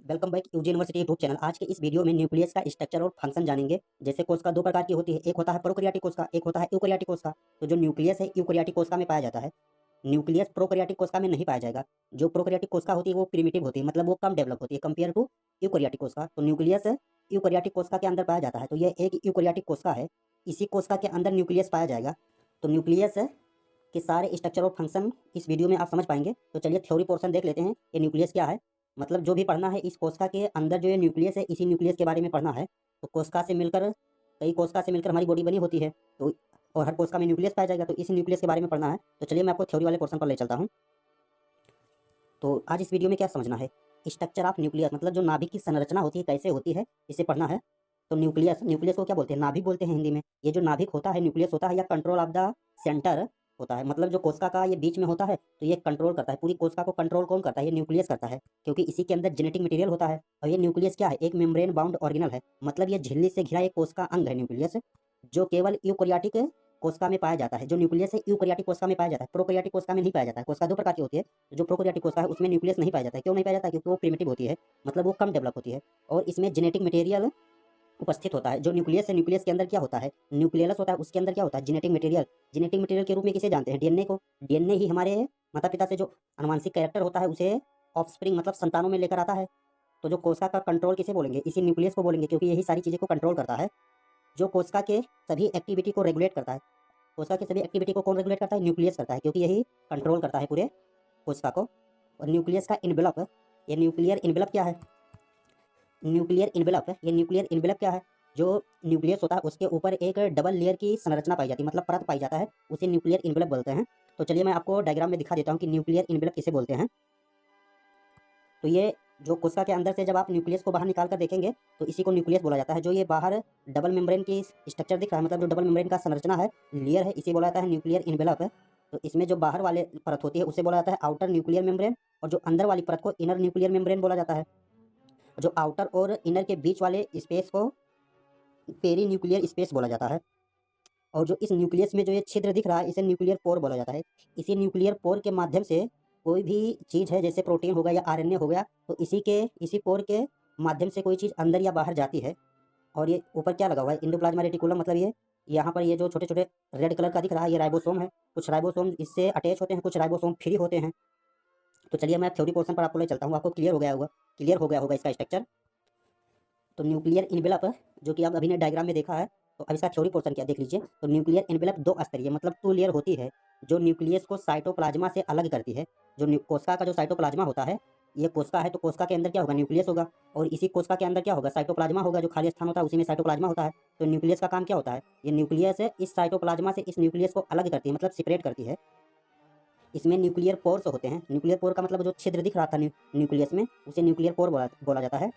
Welcome back UG university YouTube channel. आज के इस वीडियो में न्यूक्लियस का स्ट्रक्चर और फंक्शन जानेंगे। जैसे कोशिका दो प्रकार की होती है, एक होता है प्रोकैरियोटिक कोशिका, एक होता है यूकैरियोटिक कोशिका। तो जो न्यूक्लियस है यूकैरियोटिक कोशिका में पाया जाता है, न्यूक्लियस प्रोकैरियोटिक कोशिका में नहीं पाया जाएगा। जो प्रोकैरियोटिक कोशिका होती है वो प्रिमिटिव होती है, मतलब वो कम डेवलप होती है कंपेयर टू यूकैरियोटिक कोशिका। तो न्यूक्लियस यूकैरियोटिक कोशिका के अंदर पाया जाता है। तो ये एक यूकैरियोटिक कोशिका है, इसी कोशिका के अंदर न्यूक्लियस पाया जाएगा। तो न्यूक्लियस के सारे स्ट्रक्चर और फंक्शन इस वीडियो में आप समझ पाएंगे। तो चलिए थ्योरी पोर्शन देख लेते हैं, ये न्यूक्लियस क्या है। मतलब जो भी पढ़ना है इस कोशिका के अंदर जो ये न्यूक्लियस है, इसी न्यूक्लियस के बारे में पढ़ना है। तो कोशिका से मिलकर कई कोशिका से मिलकर हमारी बॉडी बनी होती है, तो और हर कोशिका में न्यूक्लियस पाया जाएगा, तो इसी न्यूक्लियस के बारे में पढ़ना है। तो चलिए मैं आपको थ्योरी वाले पोर्शन पर ले चलता हूँ। तो आज इस वीडियो में क्या समझना है, स्ट्रक्चर ऑफ न्यूक्लियस, मतलब जो नाभिक की संरचना होती है कैसे होती है, इसे पढ़ना है। तो न्यूक्लियस, न्यूक्लियस को क्या बोलते हैं, नाभिक बोलते हैं हिंदी में। ये जो नाभिक होता है, न्यूक्लियस होता है, या कंट्रोल ऑफ द सेंटर होता है। मतलब जो कोशिका का ये बीच में होता है, तो ये कंट्रोल करता है, पूरी कोशिका को कंट्रोल कौन करता है, ये न्यूक्लियस करता है, क्योंकि इसी के अंदर जेनेटिक मटेरियल होता है। और ये न्यूक्लियस क्या है, एक मेम्ब्रेन बाउंड ऑर्गेनल है, मतलब ये झिल्ली से घिरा एक कोशिका अंग है न्यूक्लियस, जो केवल यूकैरियोटिक कोशिका में पाया जाता है। जो न्यूक्लियस है यूकैरियोटिक कोशिका में पाया जाता है, प्रोकैरियोटिक कोशिका में नहीं पाया जाता है। कोशिका दो प्रकार की होती है, जो प्रोकैरियोटिक कोशिका है उसमें न्यूक्लियस नहीं पाया जाता है। क्यों नहीं पाया जाता है, क्योंकि वो प्रिमिटिव होती है, मतलब वो कम डेवलप होती है, और इसमें जेनेटिक मटेरियल उपस्थित होता है। जो न्यूक्लियस है, न्यूक्लियस के अंदर क्या होता है, न्यूक्लियस होता है, उसके अंदर क्या होता है, जेनेटिक मटेरियल। जेनेटिक मटेरियल के रूप में किसे जानते हैं, डीएनए को। डीएनए ही हमारे माता पिता से जो आनुवंशिक कैरेक्टर होता है उसे ऑफस्प्रिंग मतलब संतानों में लेकर आता है। तो जो कोशिका का कंट्रोल किसे बोलेंगे, इसी न्यूक्लियस को बोलेंगे, क्योंकि यही सारी चीज़ें को कंट्रोल करता है। जो कोशिका के सभी एक्टिविटी को रेगुलेट करता है, कोशिका की सभी एक्टिविटी को कौन रेगुलेट करता है, न्यूक्लियस करता है, क्योंकि यही कंट्रोल करता है पूरे कोशिका को। और न्यूक्लियस का इन्वेलप, ये न्यूक्लियर इन्वेलप क्या है, न्यूक्लियर इन्वेलप, ये न्यूक्लियर इन्वेलप क्या है, जो न्यूक्लियस होता है उसके ऊपर एक डबल लेयर की संरचना पाई जाती है, मतलब परत पाई जाता है, उसे न्यूक्लियर इन्वेलप बोलते हैं। तो चलिए मैं आपको डायग्राम में दिखा देता हूँ कि न्यूक्लियर इन्वेलप किसे बोलते हैं। तो ये जो कोशिका के अंदर से जब आप न्यूक्लियस को बाहर निकाल कर देखेंगे, तो इसी को न्यूक्लियस बोला जाता है। जो ये बाहर डबल मेम्ब्रेन की स्ट्रक्चर दिख रहा है, मतलब जो डबल मेम्ब्रेन का संरचना है, लेयर है, इसे बोला जाता है न्यूक्लियर इन्वेलप। तो इसमें जो बाहर वाले परत होती है उसे बोला जाता है आउटर न्यूक्लियर मेम्ब्रेन, और जो अंदर वाली परत को इनर न्यूक्लियर मेम्ब्रेन बोला जाता है। जो आउटर और इनर के बीच वाले स्पेस को पेरी न्यूक्लियर स्पेस बोला जाता है। और जो इस न्यूक्लियस में जो ये छिद्र दिख रहा है, इसे न्यूक्लियर पोर बोला जाता है। इसी न्यूक्लियर पोर के माध्यम से कोई भी चीज़ है, जैसे प्रोटीन हो गया या आरएनए हो गया, तो इसी पोर के माध्यम से कोई चीज़ अंदर या बाहर जाती है। और ये ऊपर क्या लगा हुआ है, एंडोप्लाज्मा रेटिकुलम, मतलब ये यहाँ पर ये जो छोटे छोटे रेड कलर का दिख रहा है, ये राइबोसोम है। कुछ राइबोसोम इससे अटैच होते हैं, कुछ राइबोसोम फ्री होते हैं। तो चलिए मैं थ्योरी पोर्शन पर आपको ले चलता हूँ, आपको क्लियर हो गया होगा इसका स्ट्रक्चर। तो न्यूक्लियर इन्वेलप, जो कि आप अभी ने डायग्राम में देखा है, तो अब इसका थ्योरी पोर्शन क्या देख लीजिए। तो न्यूक्लियर इन्वेलप दो स्तरीय, मतलब टू लेयर होती है, जो न्यूक्लियस को साइटोप्लाज्मा से अलग करती है। जो कोशिका का जो साइटोप्लाज्मा होता है, ये कोशिका है, तो कोशिका के अंदर क्या होगा, न्यूक्लियस होगा, और इसी कोशिका के अंदर क्या होगा, साइटोप्लाज्मा होगा। जो खाली स्थान होता है उसी में साइटोप्लाज्मा होता है। तो न्यूक्लियस का काम क्या होता है, ये न्यूक्लियस है इस साइटोप्लाज्मा से इस न्यूक्लियस को अलग करती है, मतलब सेपरेट करती है। इसमें न्यूक्लियर पोर्स होते हैं। न्यूक्लियर पोर का मतलब जो छिद्र दिख रहा था न्यूक्लियस में, उसे न्यूक्लियर पोर बोला जाता है।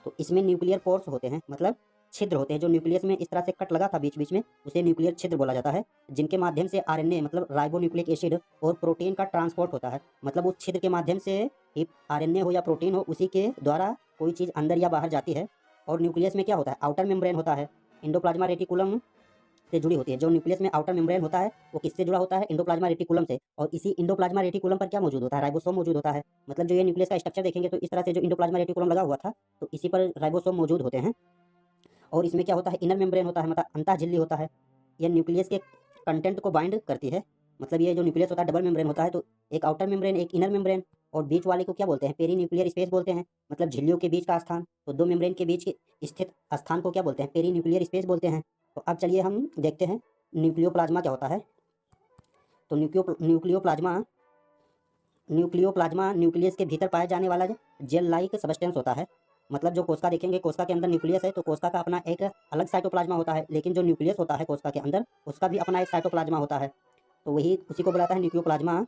तो इसमें न्यूक्लियर पोर्स होते हैं, मतलब छिद्र होते हैं। जो न्यूक्लियस में इस तरह से कट लगा था बीच बीच में, उसे न्यूक्लियर छिद्र बोला जाता है, जिनके माध्यम से आरएनए मतलब राइबोन्यूक्लिक एसिड और प्रोटीन का ट्रांसपोर्ट होता है। मतलब उस छिद्र के माध्यम से ही आरएनए हो या प्रोटीन हो, उसी के द्वारा कोई चीज़ अंदर या बाहर जाती है। और न्यूक्लियस में क्या होता है, आउटर मेम्ब्रेन होता है, एंडोप्लाज्मा रेटिकुलम से जुड़ी होती है। जो न्यूक्लियस में आउटर मेम्ब्रेन होता है वो किससे जुड़ा होता है, एंडोप्लाज्मा रेटिकुलम से। और इसी एंडोप्लाज्मा रेटिकुलम पर क्या मौजूद होता है, राइबोसोम मौजूद होता है। मतलब जो ये न्यूक्लियस का स्ट्रक्चर देखेंगे, तो इस तरह से जो एंडोप्लाज्मा रेटिकुलम लगा हुआ था, तो इसी पर राइबोसोम मौजूद होते हैं। और इसमें क्या होता है, इनर मेम्ब्रेन होता है, मतलब अंतः झिल्ली होता है। यह न्यूक्लियस के कंटेंट को बाइंड करती है। मतलब ये जो न्यूक्लियस होता है डबल मेम्ब्रेन होता है, तो एक आउटर मेम्ब्रेन एक इनर मेम्ब्रेन, और बीच वाले को क्या बोलते हैं, पेरी न्यूक्लियर स्पेस बोलते हैं, मतलब झिल्लियों के बीच का स्थान। तो दो मेम्ब्रेन के बीच स्थित स्थान को क्या बोलते हैं, पेरी न्यूक्लियर स्पेस बोलते हैं। तो अब चलिए हम देखते हैं न्यूक्लियोप्लाज्मा क्या होता है। तो न्यूक्लियोप्लाज्मा न्यूक्लियस के भीतर पाया जाने वाला जेल लाइक सब्सटेंस होता है। मतलब जो कोशिका देखेंगे, कोशिका के अंदर न्यूक्लियस है, तो कोशिका का अपना एक अलग साइटोप्लाज्मा होता है, लेकिन जो न्यूक्लियस होता है कोशिका के अंदर, उसका भी अपना एक साइटोप्लाज्मा होता है। तो वही उसी को बुलाता है न्यूक्लियोप्लाज्मा।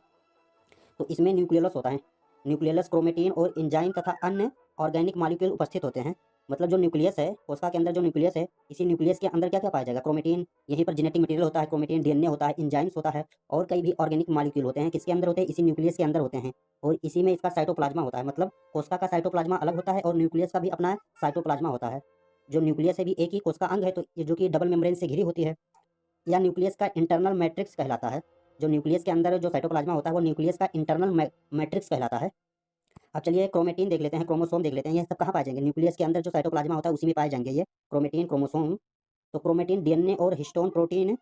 तो इसमें न्यूक्लियस होता है, न्यूक्लियस क्रोमेटिन और एंजाइम तथा अन्य ऑर्गेनिक मॉलिक्यूल उपस्थित होते हैं। मतलब जो न्यूक्लियस है, कोशिका के अंदर जो न्यूक्लियस है, इसी न्यूक्लियस के अंदर क्या क्या पाया जाएगा, क्रोमेटिन, यहीं पर जेनेटिक मटेरियल होता है, क्रोमेटिन, डीएनए होता है, एंजाइम्स होता है, और कई भी ऑर्गेनिक मॉलिक्यूल होते हैं। किसके अंदर होते हैं, इसी न्यूक्लियस के अंदर होते हैं। और इसी में इसका साइटोप्लाज्मा होता है। मतलब कोशिका का साइटोप्लाज्मा अलग होता है और न्यूक्लियस का भी अपना साइटोप्लाज्मा होता है। जो न्यूक्लियस है भी एक ही कोशिका अंग है, तो ये जो कि डबल मेम्ब्रेन से घिरी होती है, या न्यूक्लियस का इंटरनल मैट्रिक्स कहलाता है। जो न्यूक्लियस के अंदर जो साइटोप्लाज्मा होता है, वो न्यूक्लियस का इंटरनल मैट्रिक्स कहलाता है। अब चलिए क्रोमेटिन देख लेते हैं, क्रोमोसोम देख लेते हैं। ये सब कहाँ पाए जाएंगे? न्यूक्लियस के अंदर जो साइटोप्लाज्मा होता है उसी में पाए जाएंगे ये क्रोमेटिन, क्रोमोसोम। तो क्रोमेटिन डीएनए और हिस्टोन प्रोटीन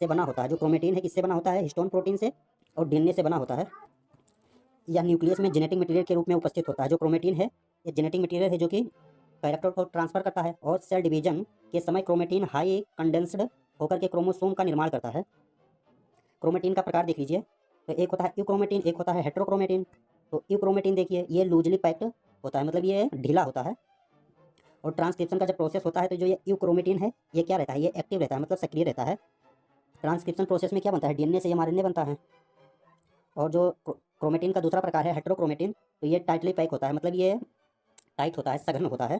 से बना होता है। जो क्रोमेटिन है किससे बना होता है? हिस्टोन प्रोटीन से, और डीएनए से बना होता है। यह न्यूक्लियस में जेनेटिक मटेरियल के रूप में उपस्थित होता है। जो क्रोमेटिन है ये जेनेटिक मटेरियल है जो कि कैरेक्टर को ट्रांसफर करता है, और सेल डिवीजन के समय क्रोमेटिन हाई कंडेंस्ड होकर के क्रोमोसोम का निर्माण करता है। क्रोमेटिन का प्रकार देख लीजिए, तो एक होता है यूक्रोमेटिन, एक होता है हेट्रोक्रोमेटिन। तो यूक्रोमेटिन देखिए ये लूजली पैक्ड होता है, मतलब ये ढीला होता है। और ट्रांसक्रिप्शन का जब प्रोसेस होता है तो जो ये यूक्रोमेटिन है ये क्या रहता है? ये एक्टिव रहता है, मतलब सक्रिय रहता है। ट्रांसक्रिप्शन प्रोसेस में क्या बनता है? डीएनए से एमआरएनए बनता है। और जो क्रोमेटिन का दूसरा प्रकार है हेट्रोक्रोमेटिन, तो ये टाइटली पैक होता है, मतलब ये टाइट होता है, सघन होता है,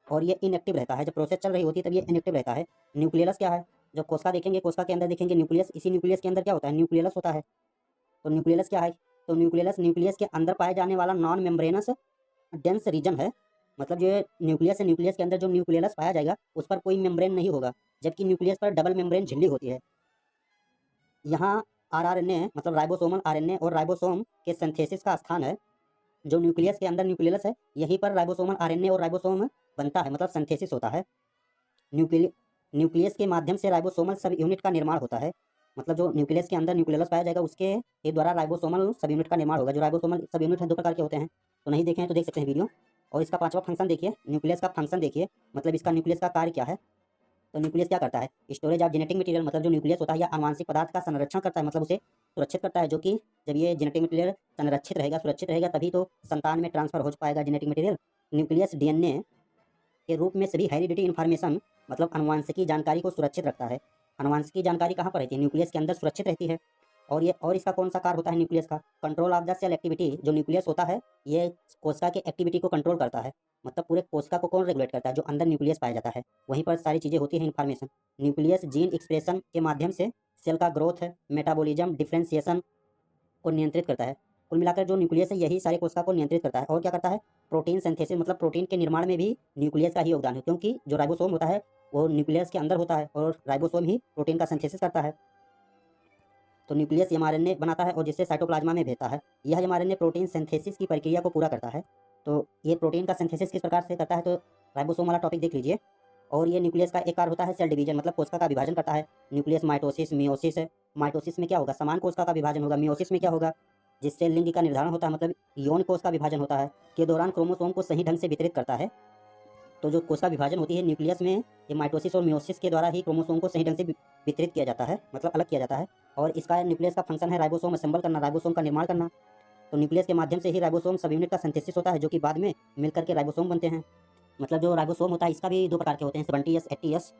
और ये इनएक्टिव रहता है। जब प्रोसेस चल रही होती है तब ये इनएक्टिव रहता है। न्यूक्लियस क्या है? जब कोशिका देखेंगे, कोशिका के अंदर देखेंगे न्यूक्लियस, इसी न्यूक्लियस के अंदर क्या होता है? न्यूक्लियस होता है। तो न्यूक्लियस क्या है? तो न्यूक्लियस के अंदर पाए जाने वाला नॉन मेम्ब्रेनस डेंस रीजन है। मतलब जो न्यूक्लियस है, न्यूक्लियस के अंदर जो न्यूक्लियस पाया जाएगा उस पर कोई मेम्ब्रेन नहीं होगा, जबकि न्यूक्लियस पर डबल मेम्ब्रेन झिल्ली होती है। यहाँ आरआरएनए मतलब राइबोसोमल आरएनए और राइबोसोम के सिंथेसिस का स्थान है। जो न्यूक्लियस के अंदर न्यूक्लियस है यहीं पर राइबोसोमल आरएनए और राइबोसोम बनता है, मतलब सिंथेसिस होता है। न्यूक्लियस के माध्यम से राइबोसोमल सब यूनिट का निर्माण होता है। मतलब जो न्यूक्लियस के अंदर न्यूक्लियस पाया जाएगा उसके ये द्वारा राइबोसोमल सब यूनिट का निर्माण होगा। जो राइबोसोमल सब यूनिट है दो प्रकार के होते हैं, तो नहीं देखे हैं तो देख सकते हैं वीडियो। और इसका पांचवा फंक्शन देखिए, न्यूक्लियस का फंक्शन देखिए, मतलब इसका न्यूक्लियस का कार्य क्या है। तो न्यूक्लियस क्या करता है? स्टोरेज ऑफ जेनेटिक मटेरियल, मतलब जो न्यूक्लियस होता है यह आनुवांशिक पदार्थ का संरक्षण करता है, मतलब उसे सुरक्षित करता है। जो कि जब ये जेनेटिक मटेरियल संरक्षित रहेगा, सुरक्षित रहेगा, तभी तो संतान में ट्रांसफर हो पाएगा जेनेटिक मटेरियल। न्यूक्लियस डीएनए के रूप में सभी हेरिडिटी इन्फॉर्मेशन मतलब अनुवांशिकी जानकारी को सुरक्षित रखता है। अनुवांशिकी जानकारी कहाँ पर रहती है? न्यूक्लियस के अंदर सुरक्षित रहती है। और इसका कौन सा कार्य होता है न्यूक्लियस का? Control of the cell activity. जो न्यूक्लियस होता है ये कोशिका के एक्टिविटी को कंट्रोल करता है, मतलब पूरे कोशिका को कौन रेगुलेट करता है? जो अंदर न्यूक्लियस पाया जाता है वहीं पर सारी चीज़ें होती हैं इन्फॉर्मेशन। न्यूक्लियस जीन एक्सप्रेशन के माध्यम से सेल का ग्रोथ, मेटाबॉलिज्म, डिफ्रेंसिएशन को नियंत्रित करता है। कुल मिलाकर जो न्यूक्लियस है यही सारे कोशिका को नियंत्रित करता है। और क्या करता है? प्रोटीन सिंथेसिस, मतलब प्रोटीन के निर्माण में भी न्यूक्लियस का ही योगदान है, क्योंकि जो राइबोसोम होता है वो न्यूक्लियस के अंदर होता है और राइबोसोम ही प्रोटीन का सिंथेसिस करता है। तो न्यूक्लियस एमआरएनए बनाता है और जिससे साइटोप्लाज्मा में भेजता है। यह एमआरएनए प्रोटीन सिंथेसिस की प्रक्रिया को पूरा करता है। तो ये प्रोटीन का सिंथेसिस किस प्रकार से करता है? तो राइबोसोम वाला टॉपिक देख लीजिए। और ये न्यूक्लियस का एक कार्य होता है सेल डिवीजन, मतलब कोशिका का विभाजन करता है। न्यूक्लियस माइटोसिस, मियोसिस है। माइटोसिस में क्या होगा? समान कोशिका का विभाजन होगा। मियोसिस में क्या होगा? जिससे लिंग का निर्धारण होता है, मतलब यौन कोश का विभाजन होता है, के दौरान क्रोमोसोम को सही ढंग से वितरित करता है। तो जो कोशिका विभाजन होती है न्यूक्लियस में, ये माइटोसिस और मियोसिस के द्वारा ही क्रोमोसोम को सही ढंग से वितरित किया जाता है, मतलब अलग किया जाता है। और इसका न्यूक्लियस का फंक्शन है राइबोसोम असेंबल करना, राइबोसोम का निर्माण करना। तो न्यूक्लियस के माध्यम से ही राइबोसोम सब यूनिट का सिंथेसिस होता है, जो कि बाद में मिलकर के राइबोसोम बनते हैं। मतलब जो राइबोसोम होता है इसका भी दो प्रकार के होते हैं, 70S 80S।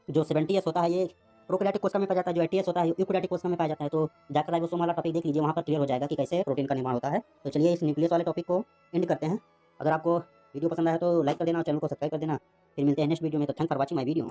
जो 70S होता है ये प्रोकैरियोटिक कोशिका में पाया जाता है, जो 80S होता है यूकैरियोटिक कोशिका में पाया जाता है। तो जाकर राइबोसोम वाला टॉपिक देख लीजिए, वहाँ पर क्लियर हो जाएगा कि कैसे प्रोटीन का निर्माण होता है। तो चलिए इस न्यूक्लियस वाले टॉपिक को एंड करते हैं। अगर आपको वीडियो पसंद आया तो लाइक कर देना और चैनल को सब्सक्राइब कर देना। फिर मिलते हैं नेक्स्ट वीडियो में। तो thank for watching my video.